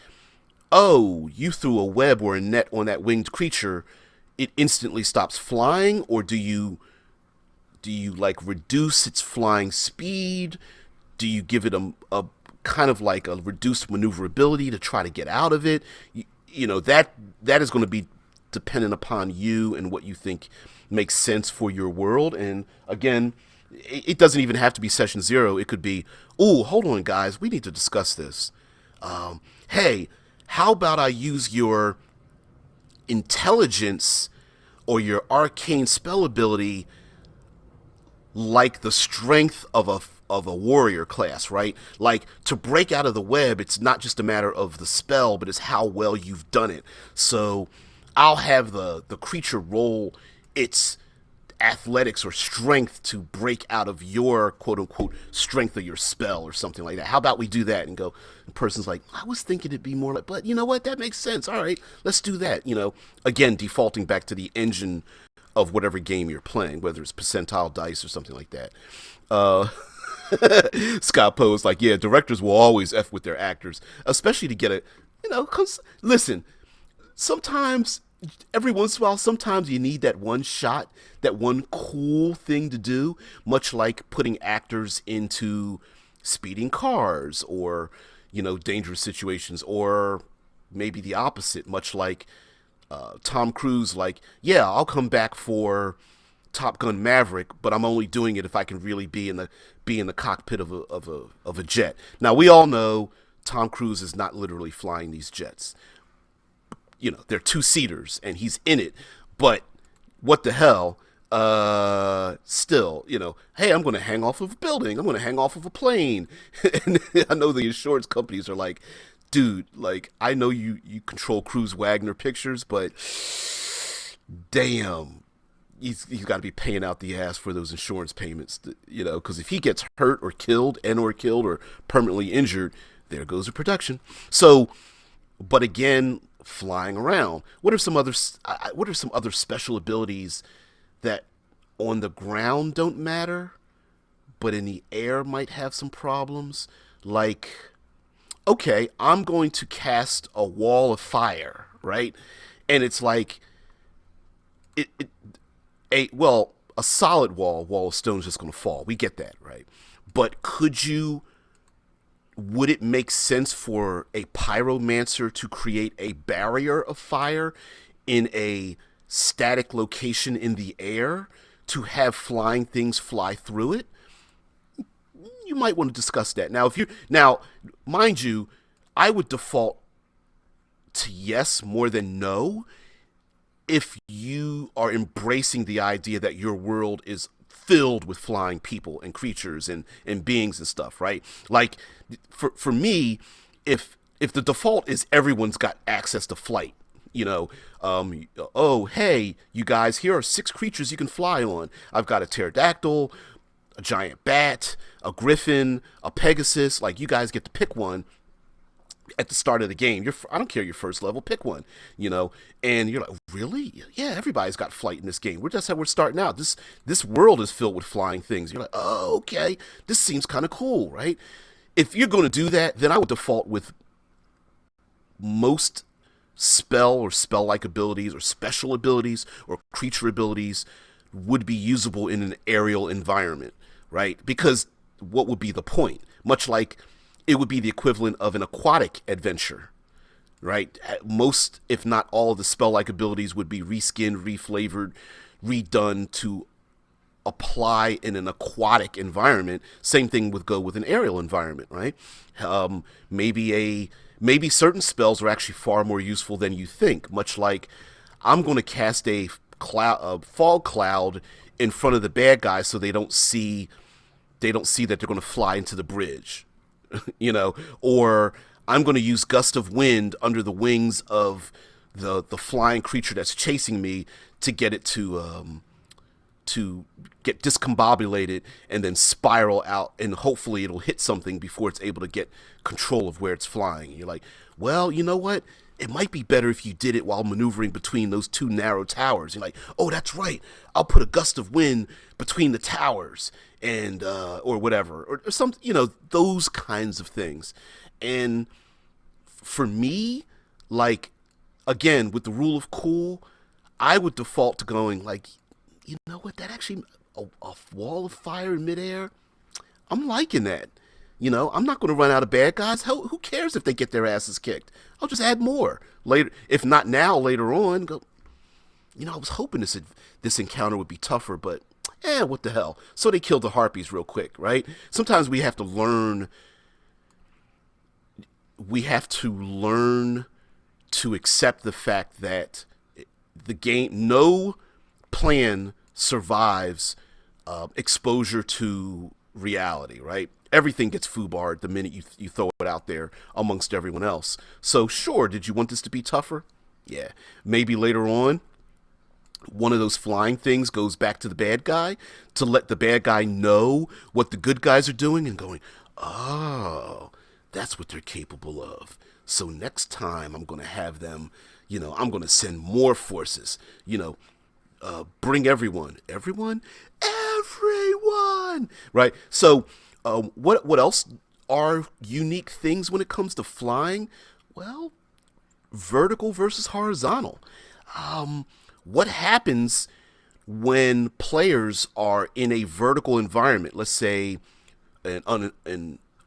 oh, you threw a web or a net on that winged creature, it instantly stops flying, or do you like reduce its flying speed? Do you give it a kind of like a reduced maneuverability to try to get out of it? That is going to be dependent upon you and what you think makes sense for your world. And again, it doesn't even have to be session 0. It could be, oh, hold on, guys, we need to discuss this. Hey, how about I use your intelligence or your arcane spell ability like the strength of a warrior class, right? Like to break out of the web, it's not just a matter of the spell, but it's how well you've done it. So I'll have the creature roll its athletics or strength to break out of your quote unquote strength of your spell or something like that. How about we do that? And go, the person's like, I was thinking it'd be more like, but you know what? That makes sense. All right, let's do that. Again, defaulting back to the engine of whatever game you're playing, whether it's percentile dice or something like that. Uh, Scott Poe's like, yeah, directors will always F with their actors, especially to get a, listen, sometimes, every once in a while, sometimes you need that one shot, that one cool thing to do, much like putting actors into speeding cars or, dangerous situations, or maybe the opposite, much like Tom Cruise, like, yeah, I'll come back for Top Gun Maverick, but I'm only doing it if I can really be in the cockpit of a jet. Now we all know Tom Cruise is not literally flying these jets. They're two-seaters and he's in it, but what the hell? Still, hey, I'm going to hang off of a building. I'm going to hang off of a plane. And I know the insurance companies are like, dude, like, I know you control Cruise Wagner Pictures, but damn, he's got to be paying out the ass for those insurance payments, because if he gets hurt or killed or permanently injured, there goes the production. So, but again, flying around. What are some other special abilities that on the ground don't matter, but in the air might have some problems? Like, okay, I'm going to cast a wall of fire, right? And it's like a solid wall of stone is just going to fall. We get that, right? But would it make sense for a pyromancer to create a barrier of fire in a static location in the air to have flying things fly through it? You might want to discuss that. Now, mind you, I would default to yes more than no if you are embracing the idea that your world is filled with flying people and creatures and beings and stuff, right? Like, for me, if the default is everyone's got access to flight, oh, hey, you guys, here are 6 creatures you can fly on. I've got a pterodactyl, a giant bat, a griffin, a pegasus. Like, you guys get to pick one at the start of the game. I don't care your first level, pick one, and you're like, really? Yeah, everybody's got flight in this game. That's how we're starting out. This world is filled with flying things. You're like, oh, okay, this seems kind of cool, right? If you're going to do that, then I would default with most spell or spell-like abilities or special abilities or creature abilities would be usable in an aerial environment, right? Because what would be the point? Much like it would be the equivalent of an aquatic adventure, right? Most, if not all, of the spell-like abilities would be reskinned, reflavored, redone to apply in an aquatic environment. Same thing would go with an aerial environment, right? Maybe certain spells are actually far more useful than you think. Much like I'm going to cast a fog cloud in front of the bad guys so they don't see that they're going to fly into the bridge, or I'm going to use gust of wind under the wings of the flying creature that's chasing me to get it to get discombobulated and then spiral out, and hopefully it'll hit something before it's able to get control of where it's flying. And you're like, well, you know what? It might be better if you did it while maneuvering between those two narrow towers. You're like, oh, that's right. I'll put a gust of wind between the towers and or whatever, or some, those kinds of things. And for me, like, again, with the rule of cool, I would default to going like, you know what, that actually, a wall of fire in midair, I'm liking that. I'm not going to run out of bad guys. Who cares if they get their asses kicked? I'll just add more later. If not now, later on. Go. I was hoping this encounter would be tougher, but what the hell? So they killed the harpies real quick, right? Sometimes we have to learn. We have to learn to accept the fact that the game, no plan survives exposure to reality, right? Everything gets foobarred the minute you throw it out there amongst everyone else. So sure, did you want this to be tougher? Yeah. Maybe later on, one of those flying things goes back to the bad guy to let the bad guy know what the good guys are doing and going, oh, that's what they're capable of. So next time I'm going to have them, I'm going to send more forces, bring everyone, right? So what else are unique things when it comes to flying? Well, vertical versus horizontal. What happens when players are in a vertical environment? Let's say an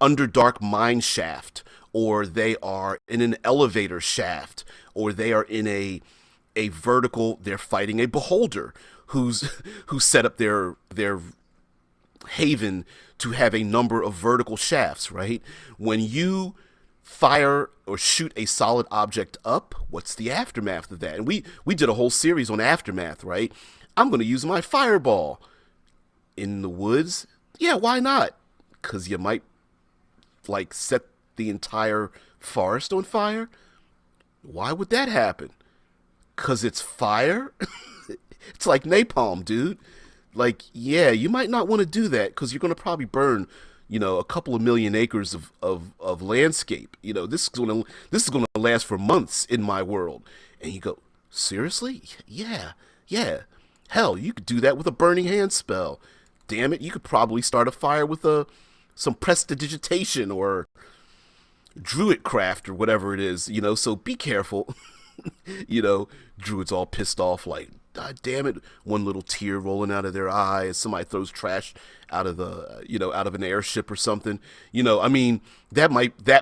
underdark mine shaft, or they are in an elevator shaft, or they are in a vertical, they're fighting a beholder who set up their haven to have a number of vertical shafts, right? When you fire or shoot a solid object up, what's the aftermath of that? And we did a whole series on aftermath, right? I'm going to use my fireball in the woods. Yeah, why not? Because you might like set the entire forest on fire. Why would that happen? Because it's fire. It's like napalm, dude. Like, yeah, you might not want to do that because you're going to probably burn, a couple of million acres of landscape. This is going to last for months in my world. And you go, seriously? Yeah. Hell, you could do that with a burning hand spell. Damn it, you could probably start a fire with some prestidigitation or druid craft or whatever it is. So be careful. Druids all pissed off like, God damn it, one little tear rolling out of their eye as somebody throws trash out of out of an airship or something. That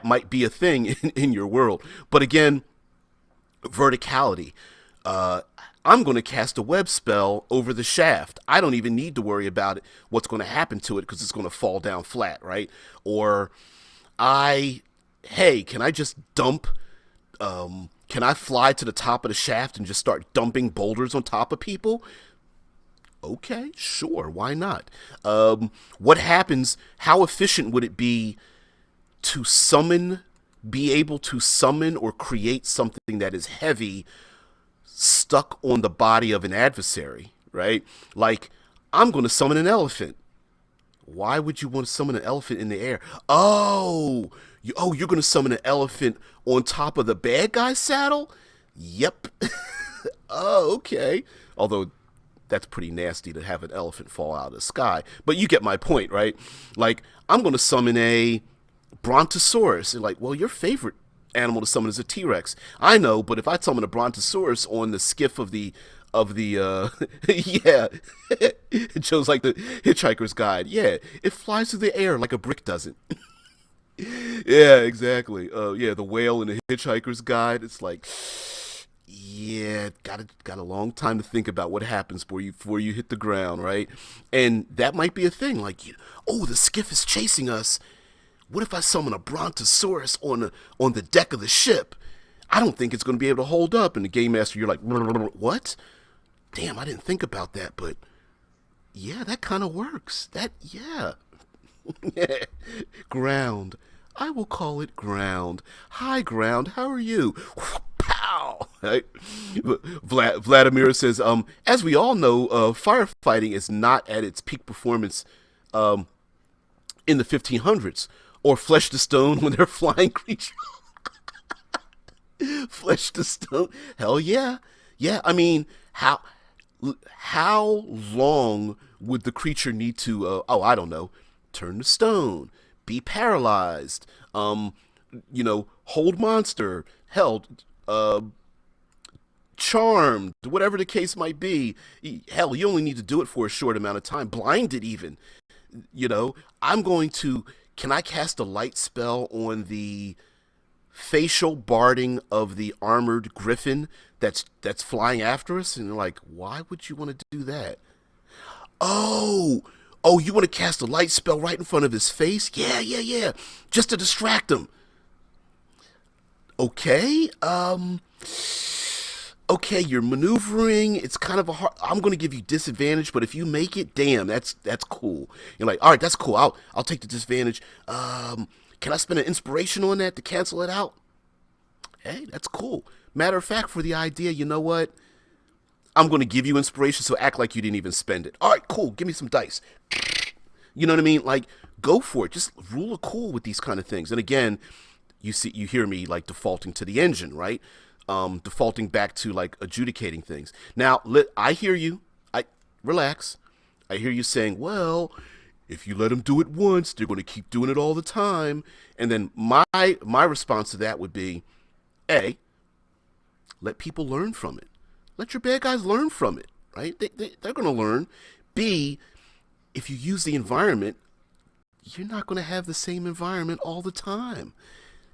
might be a thing in your world. But again, verticality. I'm going to cast a web spell over the shaft. I don't even need to worry about what's going to happen to it because it's going to fall down flat, right? Or can I just dump, can I fly to the top of the shaft and just start dumping boulders on top of people? Okay, sure, why not? What happens, how efficient would it be to be able to summon or create something that is heavy stuck on the body of an adversary, right? Like, I'm going to summon an elephant. Why would you want to summon an elephant in the air? You're going to summon an elephant on top of the bad guy's saddle? Yep. Oh, okay. Although that's pretty nasty to have an elephant fall out of the sky. But you get my point, right? Like, I'm going to summon a brontosaurus. And like, well, your favorite animal to summon is a T-Rex. I know, but if I summon a brontosaurus on the skiff of the yeah, it shows like the Hitchhiker's Guide. Yeah, it flies through the air like a brick doesn't. Yeah, exactly. The whale in the Hitchhiker's Guide. It's like, yeah, got a long time to think about what happens before you hit the ground, right? And that might be a thing. Like, the skiff is chasing us. What if I summon a brontosaurus on the deck of the ship? I don't think it's going to be able to hold up. And the game master, you're like, what? Damn, I didn't think about that, but yeah, that kind of works. Yeah. Ground. I will call it ground. Hi, ground. How are you? Pow! Right? Vladimir says, as we all know, firefighting is not at its peak performance um, in the 1500s, or flesh to stone when they're flying creatures. Flesh to stone. Hell yeah. Yeah, I mean, how long would the creature need to I don't know, turn to stone, be paralyzed, hold monster, hell, uh charmed, whatever the case might be. Hell, you only need to do it for a short amount of time, blinded even. I'm going to, can I cast a light spell on the facial barding of the armored griffin that's flying after us? And they're like, why would you want to do that? Oh, oh, you want to cast a light spell right in front of his face? Yeah, yeah, yeah, just to distract him. Okay, okay, you're maneuvering. It's kind of a hard. I'm going to give you disadvantage, but if you make it, damn, that's cool. You're like, all right, that's cool. I'll take the disadvantage. Can I spend an inspiration on that to cancel it out? Hey, that's cool. Matter of fact, for the idea, you know what? I'm going to give you inspiration, so act like you didn't even spend it. All right, cool. Give me some dice. You know what I mean? Like, go for it. Just rule of cool with these kind of things. And again, you hear me like defaulting to the engine, right? Defaulting back to like adjudicating things. Now, I hear you. I relax. I hear you saying, well, if you let them do it once, they're going to keep doing it all the time. And then my response to that would be, A, let people learn from it. Let your bad guys learn from it, right? They're going to learn. B, if you use the environment, you're not going to have the same environment all the time.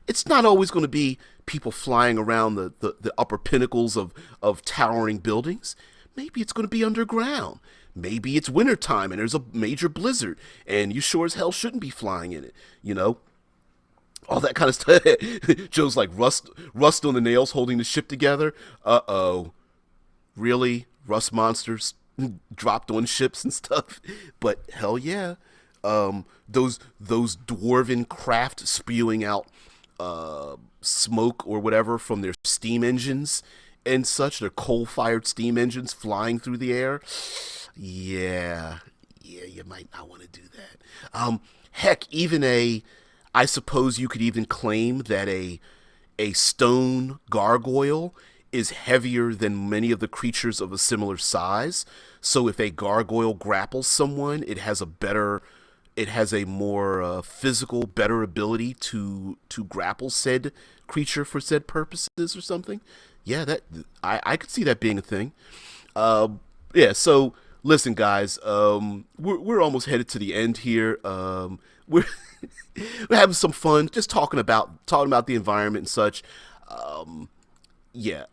It's not always going to be people flying around the upper pinnacles of towering buildings. Maybe it's going to be underground. Maybe it's wintertime and there's a major blizzard and you sure as hell shouldn't be flying in it, all that kind of stuff. Joe's like rust on the nails holding the ship together. Uh-oh. Really? Rust monsters dropped on ships and stuff? But hell yeah. Those dwarven craft spewing out smoke or whatever from their steam engines and such, their coal-fired steam engines flying through the air. Yeah, you might not want to do that. Heck, I suppose you could even claim that a stone gargoyle is heavier than many of the creatures of a similar size. So if a gargoyle grapples someone, it has a more physical, better ability to grapple said creature for said purposes or something. Yeah, that I could see that being a thing. Yeah. So listen, guys, we're almost headed to the end here. We're we're having some fun, just talking about the environment and such. Yeah.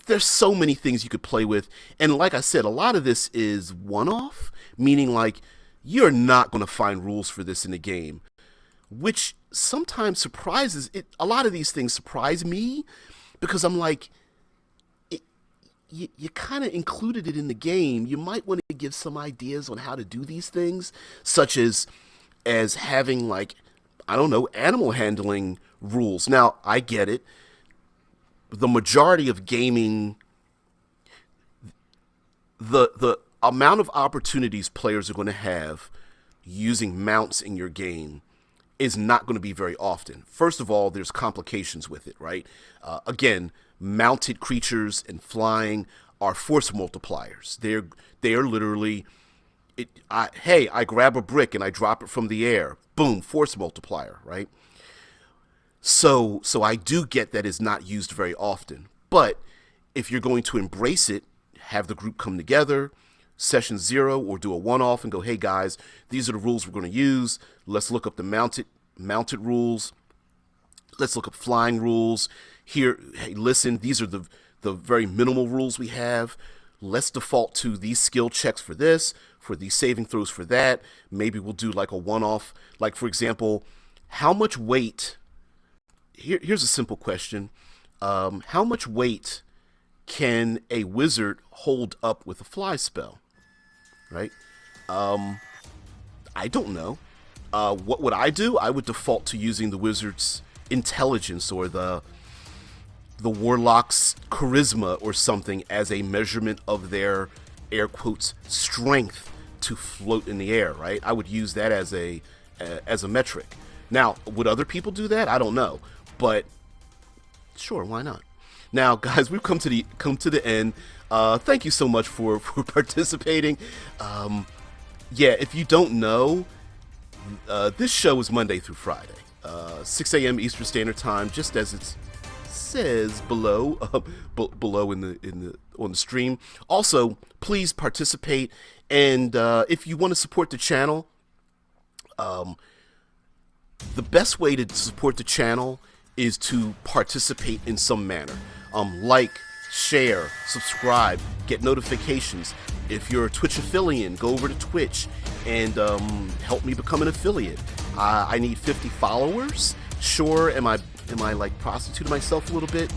There's so many things you could play with, and like I said, a lot of this is one-off, meaning like you're not going to find rules for this in the game, which sometimes surprises it. A lot of these things surprise me because I'm like, you kind of included it in the game. You might want to give some ideas on how to do these things, such as having like, I don't know, animal handling rules. Now, I get it. The majority of gaming, the amount of opportunities players are going to have using mounts in your game is not going to be very often. First of all, there's complications with it, right? Again, mounted creatures and flying are force multipliers. They are literally, I grab a brick and I drop it from the air. Boom, force multiplier, right? So I do get that it's not used very often. But if you're going to embrace it, have the group come together, session 0, or do a one-off and go, hey guys, these are the rules we're going to use. Let's look up the mounted rules. Let's look up flying rules. Here, hey, listen, these are the very minimal rules we have. Let's default to these skill checks for this, for these saving throws for that. Maybe we'll do like a one-off. Like, for example, how much weight... Here's a simple question. How much weight can a wizard hold up with a fly spell? Right? I don't know. What would I do? I would default to using the wizard's intelligence or the warlock's charisma or something as a measurement of their air quotes strength to float in the air, right? I would use that as a metric. Now, would other people do that? I don't know, but sure, why not? Now, guys, we've come to the end. Thank you so much for participating. Yeah, if you don't know, this show is Monday through Friday, 6 a.m. Eastern Standard Time, just as it says below, below on the stream. Also, please participate, and if you want to support the channel, the best way to support the channel is to participate in some manner. Like, share, subscribe, get notifications. If you're a Twitch affiliate, go over to Twitch and help me become an affiliate. I need 50 followers. Sure, am I like prostituting myself a little bit?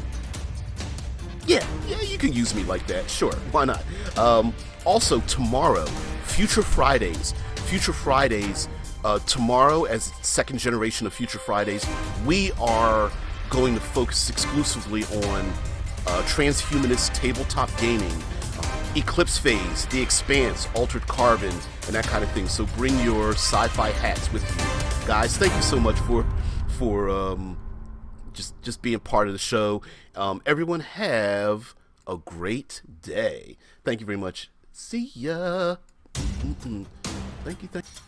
Yeah, you can use me like that. Sure, why not? Also, tomorrow, Future Fridays. Tomorrow, as second generation of Future Fridays, we are going to focus exclusively on transhumanist tabletop gaming, Eclipse Phase, The Expanse, Altered Carbon, and that kind of thing. So bring your sci-fi hats with you, guys. Thank you so much for just being part of the show. Everyone have a great day. Thank you very much. See ya. Thank you.